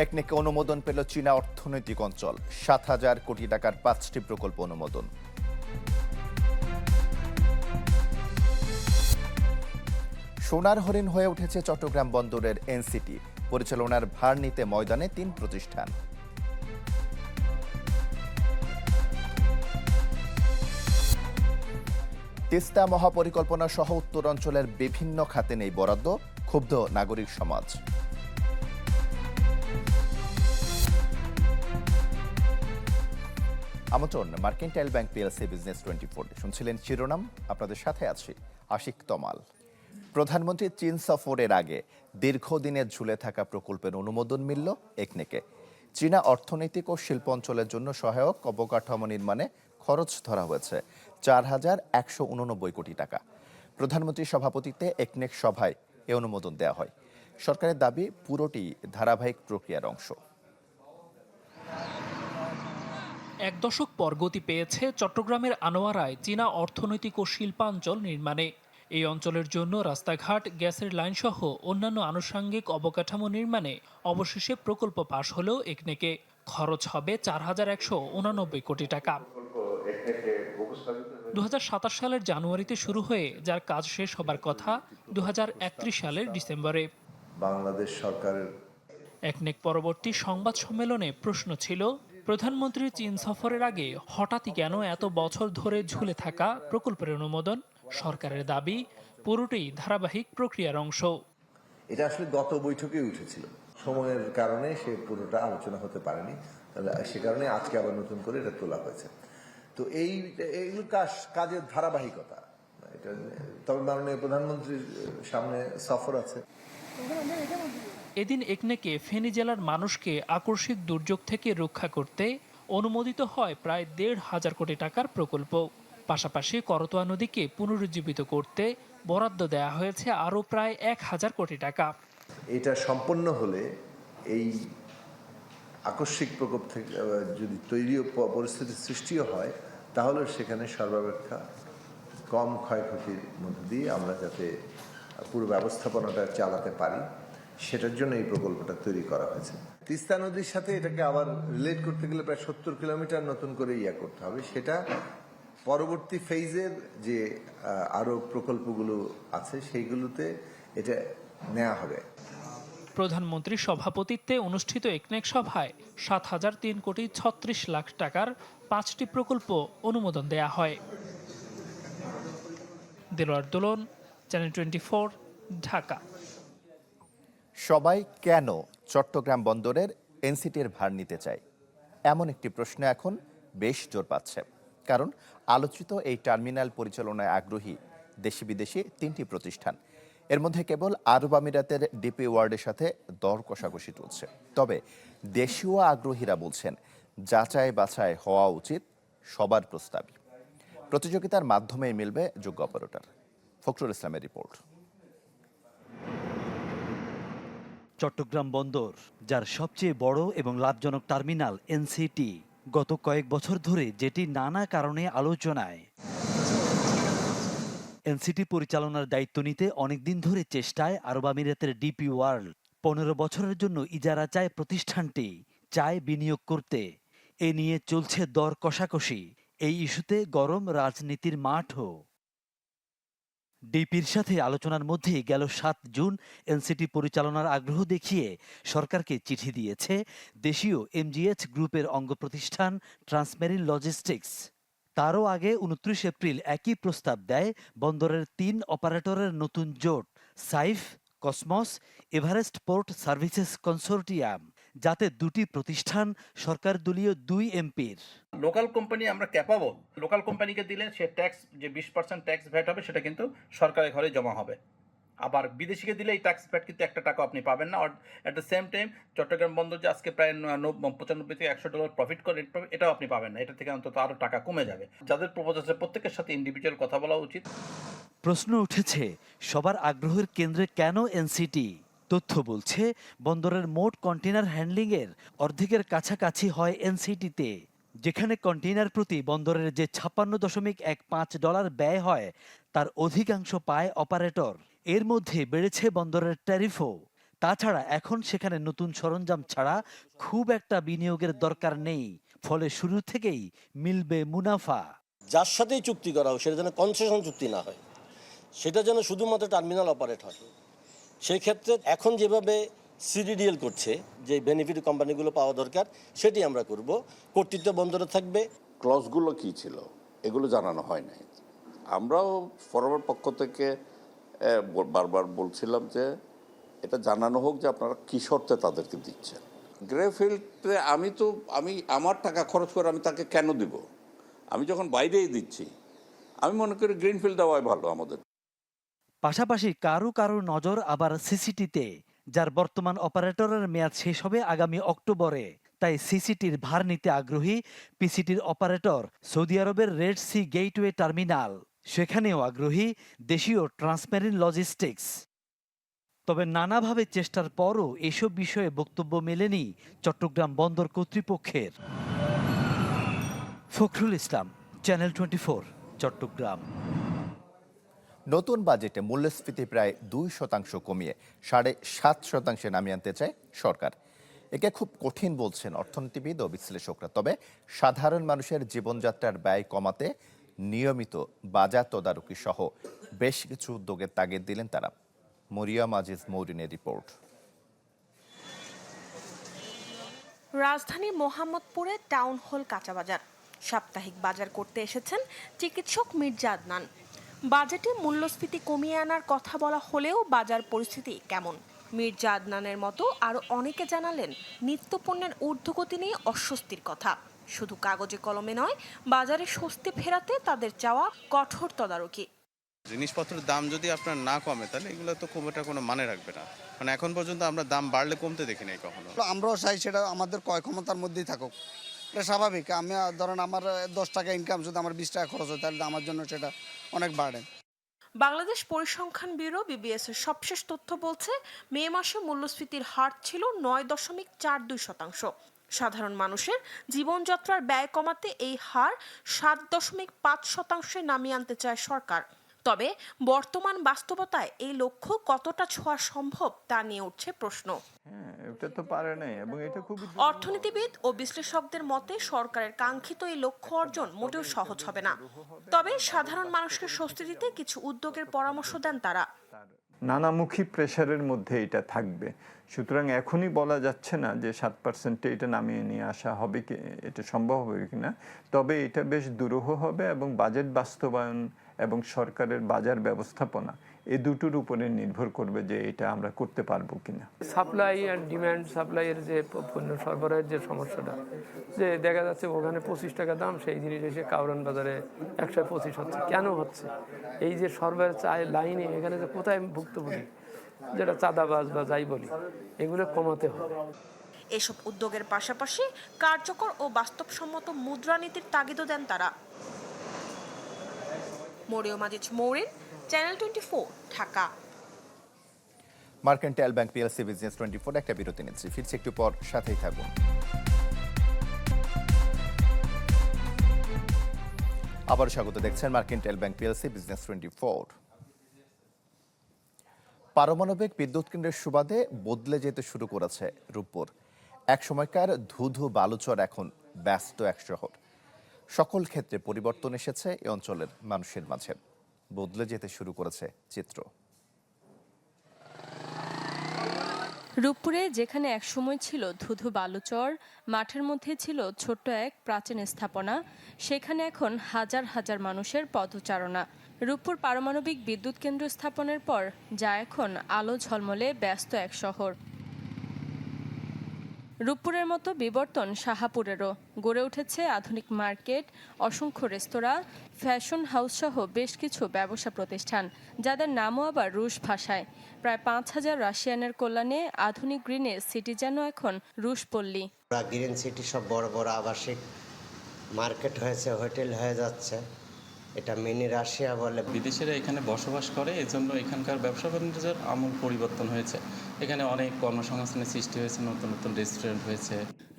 একনেকে অনুমোদন পেল চীনা অর্থনৈতিক অঞ্চল। ৭,০০০ কোটি টাকার ৫টি প্রকল্প অনুমোদন। সোনার হরিণ হয়ে উঠেছে চট্টগ্রাম বন্দরের এনসিটি। পরিচালনার ভার নিতে ময়দানে ৩ প্রতিষ্ঠান। তিস্তা মহাপরিকল্পনা সহ উত্তরাঞ্চলের বিভিন্ন খাতে নেই বরাদ্দ, ক্ষুব্ধ নাগরিক সমাজ। আমন্ত্রণ মার্কেন্টাইল ব্যাংক পিএলসি বিজনেস 24। শুনছিলেন শিরোনাম, আপনাদের সাথে আছি আশিক তমাল। প্রধানমন্ত্রী চীন সফরের আগে দীর্ঘদিনের ঝুলে থাকা প্রকল্পের অনুমোদন মিলল একনেকে। চীনা অর্থনৈতিক ও শিল্প অঞ্চলের জন্য সহায়ক অবকাঠামো নির্মাণে খরচ ধরা হয়েছে ৪,১৮৯ কোটি টাকা। প্রধানমন্ত্রীর সভাপতিত্বে একনেক সভায় এ অনুমোদন দেওয়া হয়। সরকারের দাবি, পুরোটি ধারাবাহিক প্রক্রিয়ার অংশ। এক দশক পর গতি পেয়েছে চট্টগ্রামের আনোয়ারায় চীনা অর্থনৈতিক ও শিল্পাঞ্চল নির্মাণে। এই অঞ্চলের জন্য রাস্তাঘাট, গ্যাসের লাইন সহ অন্যান্য আনুষঙ্গিক অবকাঠামো নির্মাণে অবশেষে প্রকল্প পাশ হলেও একনেকে। খরচ হবে ৪,১৮৯ কোটি টাকা। ২০২৭ সালের জানুয়ারিতে শুরু হয়ে যার কাজ শেষ হবার কথা ২০৩১ সালের ডিসেম্বরে। বাংলাদেশ সরকারের একনেক পরবর্তী সংবাদ সম্মেলনে প্রশ্ন ছিল, প্রধানমন্ত্রীর চীন সফরের আগে হঠাৎই কেন এত বছর ধরে ঝুলে থাকা প্রকল্পের অনুমোদন? সরকারের দাবি, পুরোটাই ধারাবাহিক প্রক্রিয়ার অংশ। এটা আসলে গত বৈঠকেই উঠেছিল, সময়ের কারণে সে পুরোটা আলোচনা হতে পারেনি, সে কারণে আজকে আবার নতুন করে এটা তোলা হয়েছে। তো এইগুলো কাজের ধারাবাহিকতা। এটা তবে মাননীয় প্রধানমন্ত্রীর সামনে সফর আছে। এদিন একনেকে ফেনী জেলার মানুষকে আকস্মিক দুর্যোগ থেকে রক্ষা করতে অনুমোদিত হয় প্রায় ১,৫০০ কোটি টাকার প্রকল্প। পাশাপাশি করতোয়া নদীকে পুনরুজ্জীবিত করতে বরাদ্দ দেওয়া হয়েছে আরও প্রায় ১,০০০ কোটি টাকা। এটা সম্পন্ন হলে এই আকস্মিক প্রকোপ থেকে যদি তৈরিও পরিস্থিতির সৃষ্টিও হয়, তাহলে সেখানে সর্বাপেক্ষা কম ক্ষয়ক্ষতির মধ্য দিয়ে আমরা যাতে পুরো ব্যবস্থাপনাটা চালাতে পারি, সেটার জন্য এই প্রকল্পটা তৈরি করা হয়েছে। তিস্তা নদীর সাথে এটাকে আবার রিলেট করতে গেলে প্রায় ৭০ কিলোমিটার নতুন করে করতে হবে। সেটা পরবর্তী ফেজের যে আরো প্রকল্পগুলো আছে সেইগুলোতে এটা নেওয়া হবে। প্রধানমন্ত্রীর সভাপতিত্বে অনুষ্ঠিত একনেক সভায় ৭,০০৩ কোটি ৩৬ লাখ টাকার ৫টি প্রকল্প অনুমোদন দেয়া হয়। দেলোয়ার দোলন, চ্যানেল 24, ঢাকা। সবাই কেন চট্টগ্রাম বন্দরের এনসিটির ভার নিতে চায়, এমন একটি প্রশ্ন এখন বেশ জোর পাচ্ছে। কারণ আলোচিত এই টার্মিনাল পরিচালনায় আগ্রহী দেশি বিদেশি ৩টি প্রতিষ্ঠান। এর মধ্যে কেবল আরব আমিরাতের ডিপি ওয়ার্ল্ডের সাথে দর কষাকষি চলছে। তবে দেশীয় আগ্রহীরা বলছেন, যাচাই বাছাই হওয়া উচিত সবার প্রস্তাবই। প্রতিযোগিতার মাধ্যমেই মিলবে যোগ্য অপারেটর। ফখরুল ইসলামের রিপোর্ট। চট্টগ্রাম বন্দর, যার সবচেয়ে বড় এবং লাভজনক টার্মিনাল এনসিটি, গত কয়েক বছর ধরে যেটি নানা কারণে আলোচনায়। এনসিটি পরিচালনার দায়িত্ব নিতে অনেকদিন ধরে চেষ্টায় আরব আমিরাতের ডিপি ওয়ার্ল্ড। ১৫ বছরের জন্য ইজারা চায় প্রতিষ্ঠানটি, চায় বিনিয়োগ করতে। এ নিয়ে চলছে দর কষাকষি। এই ইস্যুতে গরম রাজনীতির মাঠও। ডিপির সাথে আলোচনার মধ্যেই গেল ৭ জুন এনসিটি পরিচালনার আগ্রহ দেখিয়ে সরকারকে চিঠি দিয়েছে দেশীয় এমজিএইচ গ্রুপের অঙ্গ প্রতিষ্ঠান ট্রান্সমেরিন লজিস্টিক্স। তারও আগে ২৯ এপ্রিল একই প্রস্তাব দেয় বন্দরের ৩ অপারেটরের নতুন জোট, Saif, cosmos, Everest port services consortium, যাতে দুটি প্রতিষ্ঠান সরকার দলীয় ২ এমপির। লোকাল কোম্পানি আমরা ক্যাপাবল, লোকাল কোম্পানিকে দিলে সে ট্যাক্স যে ২০% ট্যাক্স ভ্যাট হবে সেটা কিন্তু সরকারের ঘরে জমা হবে। আবার বিদেশিকে দিলে এই ট্যাক্স ভ্যাট কিন্তু একটা টাকা আপনি পাবেন না। At the same time Chittagong বন্দর যে আজকে প্রায় ৯৫ থেকে $১০০ প্রফিট করে, এটাও আপনি পাবেন না। এটা থেকে অন্তত আরও টাকা কমে যাবে। যাদের প্রপোজাল আছে প্রত্যেকের সাথে ইন্ডিভিজুয়াল কথা বলা উচিত। প্রশ্ন উঠেছে, সবার আগ্রহের কেন্দ্রে কেন এনসিটি? তথ্য বলছে, বন্দরের মোট কন্টেইনার হ্যান্ডলিংয়ের অর্ধেকের কাছাকাছি হয় এনসিটিতে। যেখানে কন্টেইনার প্রতি বন্দরের যে $৫৬.১৫ ব্যয় হয়, তার অধিকাংশ পায় অপারেটর। এর মধ্যে বেড়েছে বন্দরের ট্যারিফও। তাছাড়া এখন সেখানে নতুন সরঞ্জাম ছাড়া খুব একটা বিনিয়োগের দরকার নেই, ফলে শুরু থেকেই মিলবে মুনাফা। যার সাথেই চুক্তি করা হোক সেটা যেন কনসেশন চুক্তি না হয়, সেটা যেন শুধুমাত্র টার্মিনাল অপারেট হয়। সেই ক্ষেত্রে এখন যেভাবে সিডিডিএল করছে, যে বেনিফিট কোম্পানিগুলো পাওয়া দরকার সেটি আমরা করব। কর্তৃত্ব বন্দরে থাকবে। ক্লজগুলো কি ছিল এগুলো জানানো হয় নাই। আমরাও ফরওয়ার্ড পক্ষ থেকে বারবার বলছিলাম যে এটা জানানো হোক যে আপনারা কি শর্তে তাদেরকে দিচ্ছেন। গ্রেফিল্ডে আমি আমার টাকা খরচ করে আমি তাকে কেন দিব? আমি যখন বাইরেই দিচ্ছি, আমি মনে করি গ্রিনফিল্ড দেওয়াই ভালো আমাদের। পাশাপাশি কারো কারো নজর আবার সিসিটিতে, যার বর্তমান অপারেটরের মেয়াদ শেষ হবে আগামী অক্টোবরে। তাই সিসিটির ভার নিতে আগ্রহী পিসিটির অপারেটর সৌদি আরবের রেড সি গেটওয়ে টার্মিনাল, সেখানেও আগ্রহী দেশীয় ট্রান্সমেরিন লজিস্টিক্স। তবে নানাভাবে চেষ্টার পরও এসব বিষয়ে বক্তব্য মেলেনি চট্টগ্রাম বন্দর কর্তৃপক্ষের। ফখরুল ইসলাম, চ্যানেল 24, চট্টগ্রাম। নতুন বাজেটে মূল্যস্ফীতি প্রায় 2% কমিয়ে 7.5% নামিয়ে আনতে চায় সরকার। একে খুব কঠিন বলছেন অর্থনীতিবিদ ও বিশ্লেষকরা। তবে সাধারণ মানুষের জীবনযাত্রার ব্যয় কমাতে নিয়মিত বাজার তদারকি সহ বেশ কিছু উদ্যোগের তাগিদ দিলেন তারা। মরিয়ম আজিজ মৌরিনের রিপোর্ট। রাজধানীর মোহাম্মদপুরে টাউন হল কাঁচাবাজার সাপ্তাহিক বাজার করতে এসেছেন চিকিৎসক মির্জা আদনান। বাজেটে মূল্যস্ফীতি কমিয়ে আনার কথা বলা হলেও বাজার পরিস্থিতি কেমন? মির্জা আদনানের মতো আরও অনেকে জানালেন নিত্যপণ্যের ঊর্ধ্বগতি নিয়ে অস্বস্তির কথা। শুধু কাগজে কলমে নয়, বাজারে স্বস্তি ফেরাতে তাদের চাওয়া কঠোর তদারকি। জিনিসপত্রের দাম যদি আপনার না কমে তাহলে এগুলো তো খুব একটা কোনো মানে রাখবে না। মানে এখন পর্যন্ত আমরা দাম বাড়লে কমতে দেখি নাই কখনো। আমরাও চাই সেটা আমাদের ক্রয় ক্ষমতার মধ্যেই থাকুক, এটা স্বাভাবিক। আমি ধরেন আমার 10 টাকা ইনকাম, যদি আমার 20 টাকা খরচ হয় তাহলে আমার জন্য সেটা অনেক বাড়ে। বাংলাদেশ পরিসংখ্যান ব্যুরো বিবিএস এর সবশেষ তথ্য বলছে, মে মাসে মূল্যস্ফীতির হার ছিল 9.42%। সাধারণ মানুষের জীবনযাত্রার ব্যয় কমাতে এই হার 7.5% নামিয়ে আনতে চায় সরকার। তবে বর্তমান বাস্তবতায় এই লক্ষ্য কতটা ছোঁয়া সম্ভব তা নিয়ে উঠছে প্রশ্ন। অর্থনীতিবিদ ও বিশ্লেষকদের মতে সরকারের কাঙ্ক্ষিত এই লক্ষ্য অর্জন মোটেও সহজ হবে না। তবে সাধারণ মানুষকে স্বস্তি দিতে কিছু উদ্যোগের পরামর্শ দেন তারা। নানামুখী প্রেসারের মধ্যে এটা থাকবে, সুতরাং এখনই বলা যাচ্ছে না যে 7% এটা নামিয়ে নিয়ে আসা হবে কি, এটা সম্ভব হবে কিনা। তবে এটা বেশ দুরূহ হবে এবং বাজেট বাস্তবায়ন এবং সরকারের বাজার ব্যবস্থাপনা এই দুটোর উপরে নির্ভর করবে যে এটা আমরা করতে পারবো কিনা। সাপ্লাই অ্যান্ড ডিমান্ড, সাপ্লাইয়ের যে পণ্য সরবরাহের যে সমস্যাটা, যে দেখা যাচ্ছে ওখানে 25 টাকা দাম, সেই জিনিস এসে কাউরান বাজারে 125 হচ্ছে। কেন হচ্ছে? এই যে সরবরাহের লাইনে এখানে যে কোথায় ভুক্তভোগী, যেটা চাঁদাবাজ বা যাই বলি, এগুলো কমাতে হবে। এসব উদ্যোগের পাশাপাশি কার্যকর ও বাস্তবসম্মত মুদ্রানীতির তাগিদও দেন তারা। Mariyam Aziz Maurin, channel 24, Dhaka. Mercantile bank PLC business 24 একটা বিরতি নিচ্ছি, ফিরছি একটু পর, সাথেই থাকুন। আবার স্বাগত, দেখছেন মার্কেন্টাইল ব্যাংক পিএলসি বিজনেস 24। পারমাণবিক বিদ্যুৎ কেন্দ্রের সুবাদে বদলে যেতে শুরু করেছে রূপপুর। এক সময়কার ধুধু বালুচর এখন ব্যস্ত এক শহর। সকল ক্ষেত্রে পরিবর্তন এসেছে এই অঞ্চলের মানুষের মাঝে, বদলে যেতে শুরু করেছে চিত্র। রূপপুরে যেখানে একসময় ছিল ধুধু বালুচর, মাঠের মধ্যে ছিল ছোট্ট এক প্রাচীন স্থাপনা, সেখানে এখন হাজার হাজার মানুষের পদচারণা। রূপপুর পারমাণবিক বিদ্যুৎ কেন্দ্র স্থাপনের পর যা এখন আলো ঝলমলে ব্যস্ত এক শহর। রূপপুরের মতো বিবর্তন শাহাপুরেরও। গড়ে উঠেছে আধুনিক মার্কেট, অসংখ্য রেস্তোরাঁ, ফ্যাশন হাউস সহ বেশ কিছু ব্যবসা প্রতিষ্ঠান, যাদের নামও আবার রুশ ভাষায়। প্রায় 5000 রাশিয়ানের কল্যাণে আধুনিক গ্রিনে সিটি যেন এখন রুশ পল্লী। গ্রিন সিটি সব বড় বড় আবাসিক মার্কেট হয়েছে, হোটেল হয়ে যাচ্ছে, এটা মিনি রাশিয়া বলে। বিদেশিরা এখানে বসবাস করে, এজন্য এখানকার ব্যবসা বাণিজ্যের আমূল পরিবর্তন হয়েছে। এখানে অনেক কর্মসংস্থানের সৃষ্টি হয়েছে, নতুন নতুন রেস্টুরেন্ট হয়েছে।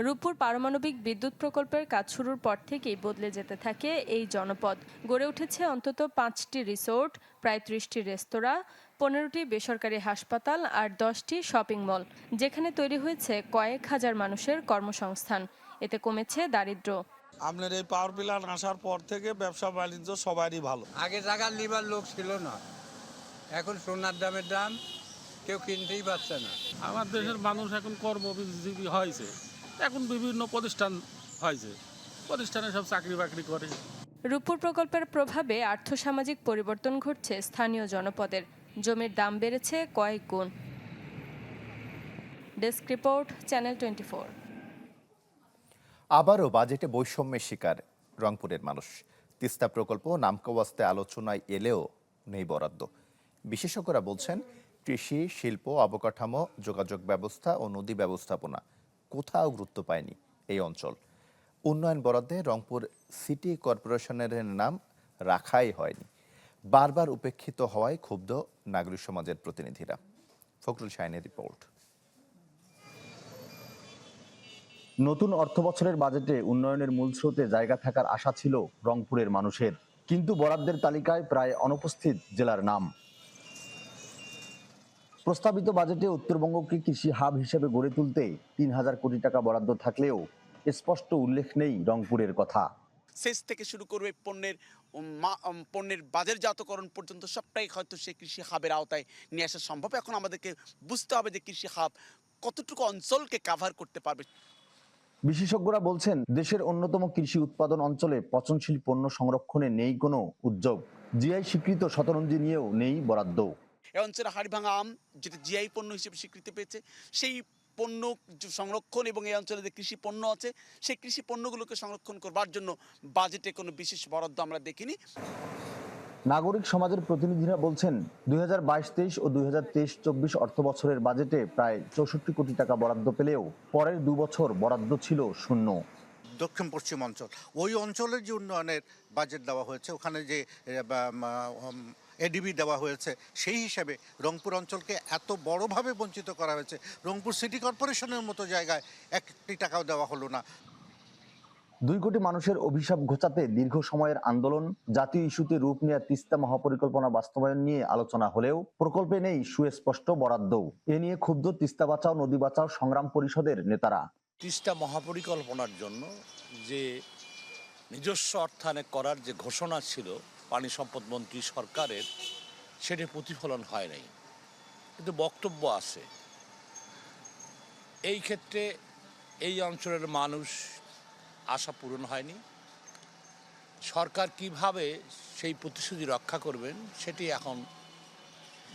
রূপপুর পারমাণবিক বিদ্যুৎ প্রকল্পের কাজ শুরুর পর থেকেই বদলে যেতে থাকে এই জনপদ। গড়ে উঠেছে অন্তত 5টি রিসোর্ট, প্রায় 30টি রেস্তোরাঁ, 15টি বেসরকারি হাসপাতাল আর 10টি শপিং মল, যেখানে তৈরি হয়েছে কয়েক হাজার মানুষের কর্মসংস্থান। এতে কমেছে দারিদ্র্য। আপনার এই পাওয়ার প্ল্যান্ট আসার পর থেকে ব্যবসা বাণিজ্য সবারই ভালো। আগে জায়গা নিবার লোক ছিল না, এখন সোনার দামের দাম, কেউ কিনতেই পারছে না। আমার দেশের মানুষ এখন কর্মজীবী হয়েছে, এখন বিভিন্ন প্রতিষ্ঠান হয়েছে, প্রতিষ্ঠানে সব চাকরি বাকরি করে। রূপপুর প্রকল্পের প্রভাবে আর্থসামাজিক পরিবর্তন ঘটছে স্থানীয় জনপদের। জমির দাম বেড়েছে কয়েক গুণ। Desk report, channel 24। আবারও বাজেটে বৈষম্যের শিকার রংপুরের মানুষ। তিস্তা প্রকল্প নামকাওয়াস্তে আলোচনায় এলেও নেই বরাদ্দ। বিশেষজ্ঞরা বলছেন, কৃষি, শিল্প, অবকাঠামো, যোগাযোগ ব্যবস্থা ও নদী ব্যবস্থাপনা কোথাও গুরুত্ব পায়নি এই অঞ্চল। উন্নয়ন বরাদ্দে রংপুর সিটি কর্পোরেশনের নাম রাখাই হয়নি। বারবার উপেক্ষিত হওয়ায় ক্ষুব্ধ নাগরিক সমাজের প্রতিনিধিরা। ফখরুল শাহিনের রিপোর্ট। নতুন অর্থবছরের বাজেটে উন্নয়নের মূল স্রোতে জায়গা থাকার আশা ছিল রংপুরের মানুষের, কিন্তু বরাদ্দের তালিকায় প্রায় অনুপস্থিত জেলার নাম। প্রস্তাবিত বাজেটে উত্তরবঙ্গকে কৃষি হাব হিসেবে গড়ে তুলতে ৩,০০০ কোটি টাকা বরাদ্দ থাকলেও স্পষ্ট উল্লেখ নেই রংপুরের কথা। সেচ থেকে শুরু করবে পণ্যের বাজারজাতকরণ পর্যন্ত সবটাই হয়তো সে কৃষি হাবের আওতায় নিয়ে আসা সম্ভব। এখন আমাদেরকে বুঝতে হবে যে কৃষি হাব কতটুকু অঞ্চলকে কাভার করতে পারবে। বিশেষজ্ঞরা বলছেন, দেশের অন্যতম কৃষি উৎপাদন অঞ্চলে পচনশীল পণ্য সংরক্ষণে নেই কোনো উদ্যোগ। জিআই স্বীকৃত শতরঞ্জি নিয়েও নেই বরাদ্দ। এই অঞ্চলে হাড়ভাঙা আম, যেটা জিআই পণ্য হিসেবে স্বীকৃতি পেয়েছে, সেই পণ্য সংরক্ষণ এবং এই অঞ্চলে যে কৃষি পণ্য আছে সেই কৃষি পণ্যগুলোকে সংরক্ষণ করবার জন্য বাজেটে কোনো বিশেষ বরাদ্দ আমরা দেখিনি। নাগরিক সমাজের প্রতিনিধিরা বলছেন, 2022-23 ও 2023-24 অর্থ বছরের বাজেটে প্রায় 64 কোটি টাকা বরাদ্দ পেলেও পরের 2 বছর বরাদ্দ ছিল শূন্য। দক্ষিণ পশ্চিম অঞ্চল, ওই অঞ্চলের যে উন্নয়নের বাজেট দেওয়া হয়েছে, ওখানে যে এডিবি দেওয়া হয়েছে, সেই হিসাবে রংপুর অঞ্চলকে এত বড়ভাবে বঞ্চিত করা হয়েছে। রংপুর সিটি কর্পোরেশনের মতো জায়গায় 1 টাকাও দেওয়া হলো না। 2 কোটি মানুষের অভিশাপ ঘোচাতে দীর্ঘ সময়ের আন্দোলন, জাতীয় ইস্যুতে রূপ নেওয়া তিস্তা মহাপরিকল্পনা বাস্তবায়ন নিয়ে আলোচনা হলেও প্রকল্পে নেই সুস্পষ্ট বরাদ্দ। এ নিয়ে ক্ষুব্ধ তিস্তা বাঁচাও নদী বাঁচাও সংগ্রাম পরিষদের নেতারা। তিস্তা মহাপরিকল্পনার জন্য যে নিজস্ব অর্থায়নে করার যে ঘোষণা ছিল পানি সম্পদ মন্ত্রী সরকারের, সেটি প্রতিফলন হয় নাই, কিন্তু বক্তব্য আছে। এই ক্ষেত্রে এই অঞ্চলের মানুষ আশা পূরণ হয়নি। সরকার কিভাবে সেই প্রতিশ্রুতি রক্ষা করবেন সেটি এখন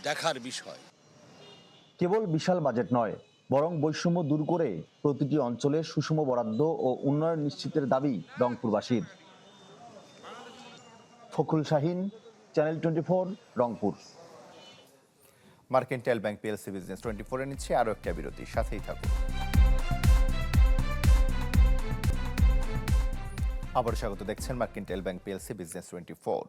দেখার বিষয়। কেবল বিশাল বাজেট নয়, বরং বৈষম্য দূর করে প্রতিটি অঞ্চলে সুষম বরাদ্দ ও উন্নয়ন নিশ্চিতের দাবি রংপুরবাসীর। Fakhrul Shahin, channel 24, Rangpur. Mercantile bank PLC business 24 এ নিচ্ছে আরও একটা বিরতি, সাথেই থাকুন। আবার স্বাগত, দেখছেন মার্কেন্টাইল ব্যাংক পিএলসি বিজনেস 24।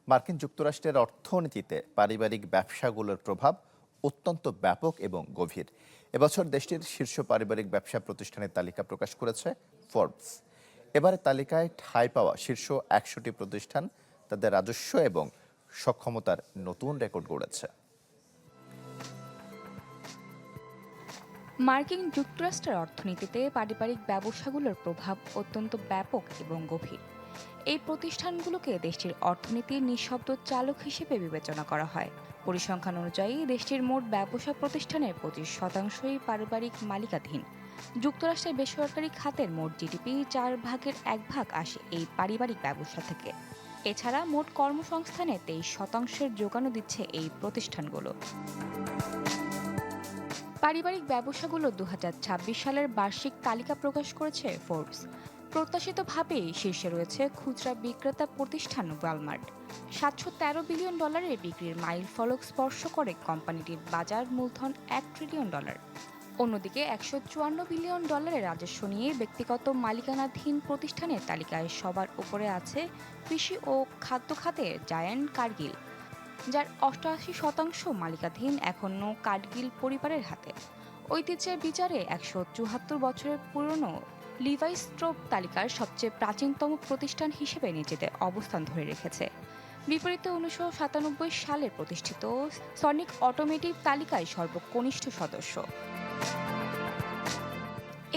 মার্কিন যুক্তরাষ্ট্রের অর্থনীতিতে পারিবারিক ব্যবসাগুলোর প্রভাব অত্যন্ত ব্যাপক এবং গভীর। এবছর দেশটির শীর্ষ পারিবারিক ব্যবসা প্রতিষ্ঠানের তালিকা প্রকাশ করেছে ফোর্বস। এবারে তালিকায় ঠাঁই পাওয়া শীর্ষ 100টি প্রতিষ্ঠান তাদের রাজস্ব এবং সক্ষমতার নতুন রেকর্ড গড়েছে। মার্কিন যুক্তরাষ্ট্রের অর্থনীতিতে পারিবারিক ব্যবসাগুলোর প্রভাব অত্যন্ত ব্যাপক এবং গভীর। এই প্রতিষ্ঠানগুলোকে দেশটির অর্থনীতির নিঃশব্দ চালক হিসেবে বিবেচনা করা হয়। পরিসংখ্যান অনুযায়ী দেশটির মোট ব্যবসা প্রতিষ্ঠানের 25%ই পারিবারিক মালিকাধীন। যুক্তরাষ্ট্রের বেসরকারি খাতের মোট জিডিপি 1/4 আসে এই পারিবারিক ব্যবসা থেকে। এছাড়া মোট কর্মসংস্থানে 23% যোগানো দিচ্ছে এই প্রতিষ্ঠানগুলো। পারিবারিক ব্যবসাগুলো 2026 সালের বার্ষিক তালিকা প্রকাশ করেছে ফোর্বস। প্রত্যাশিতভাবেই শীর্ষে রয়েছে খুচরা বিক্রেতা প্রতিষ্ঠান ওয়ালমার্ট। $713 বিলিয়ন বিক্রির মাইল ফলক স্পর্শ করে কোম্পানিটির বাজার মূলধন $1 ট্রিলিয়ন। অন্যদিকে $154 বিলিয়ন রাজস্ব নিয়ে ব্যক্তিগত মালিকানাধীন প্রতিষ্ঠানের তালিকায় সবার উপরে আছে কৃষি ও খাদ্য খাতের জায়ান্ট কারগিল, যার 88% মালিকাধীন এখনও কারগিল পরিবারের হাতে। ঐতিহ্যের বিচারে 174 বছরের পুরনো লিভাইস স্ট্রোপ তালিকার সবচেয়ে প্রাচীনতম প্রতিষ্ঠান হিসেবে নিজেদের অবস্থান ধরে রেখেছে। বিপরীতে 1997 সালে প্রতিষ্ঠিত সনিক অটোমেটিভ তালিকায় সর্বকনিষ্ঠ সদস্য।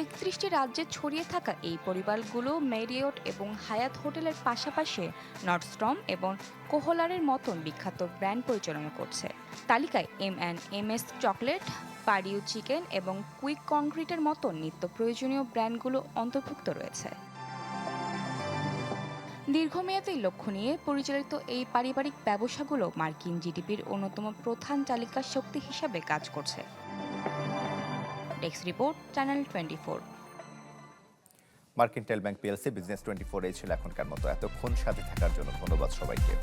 31টি রাজ্যে ছড়িয়ে থাকা এই পরিবারগুলো মেরিয়ট এবং হায়াত হোটেলের পাশাপাশি নর্থস্ট্রম এবং কোহলারের মতন বিখ্যাত ব্র্যান্ড পরিচালনা করছে। তালিকায় M&M's চকলেট, পারিউ চিকেন এবং কুইক কংক্রিটের মতো নিত্য প্রয়োজনীয় ব্র্যান্ডগুলো অন্তর্ভুক্ত রয়েছে। দীর্ঘমেয়াদী লক্ষ্য নিয়ে পরিচালিত এই পারিবারিক ব্যবসাগুলো মার্কিন জিডিপির অন্যতম প্রধান চালিকা শক্তি হিসাবে কাজ করছে। Desk report, channel 24। Mercantile bank PLC business 24 এই ছিল এখনকার মতো। এতক্ষণ সাথে থাকার জন্য ধন্যবাদ সবাইকে।